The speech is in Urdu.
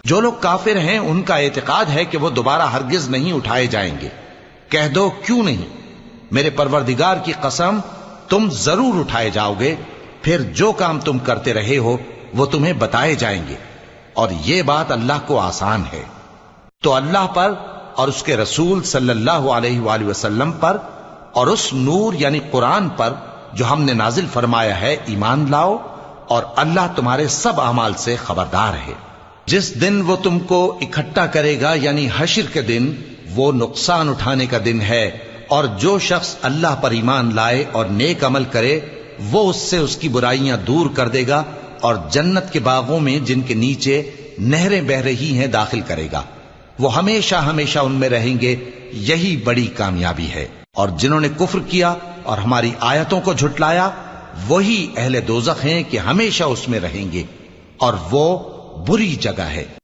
جو لوگ کافر ہیں ان کا اعتقاد ہے کہ وہ دوبارہ ہرگز نہیں اٹھائے جائیں گے۔ کہہ دو کیوں نہیں، میرے پروردگار کی قسم تم ضرور اٹھائے جاؤ گے، پھر جو کام تم کرتے رہے ہو وہ تمہیں بتائے جائیں گے، اور یہ بات اللہ کو آسان ہے۔ تو اللہ پر اور اس کے رسول صلی اللہ علیہ وآلہ وسلم پر اور اس نور یعنی قرآن پر جو ہم نے نازل فرمایا ہے ایمان لاؤ، اور اللہ تمہارے سب اعمال سے خبردار ہے۔ جس دن وہ تم کو اکٹھا کرے گا یعنی حشر کے دن، وہ نقصان اٹھانے کا دن ہے، اور جو شخص اللہ پر ایمان لائے اور نیک عمل کرے وہ اس سے اس کی برائیاں دور کر دے گا اور جنت کے باغوں میں جن کے نیچے نہریں بہ رہی ہیں داخل کرے گا، وہ ہمیشہ ہمیشہ ان میں رہیں گے، یہی بڑی کامیابی ہے۔ اور جنہوں نے کفر کیا اور ہماری آیتوں کو جھٹلایا وہی اہل دوزخ ہیں کہ ہمیشہ اس میں رہیں گے، اور وہ بری جگہ ہے۔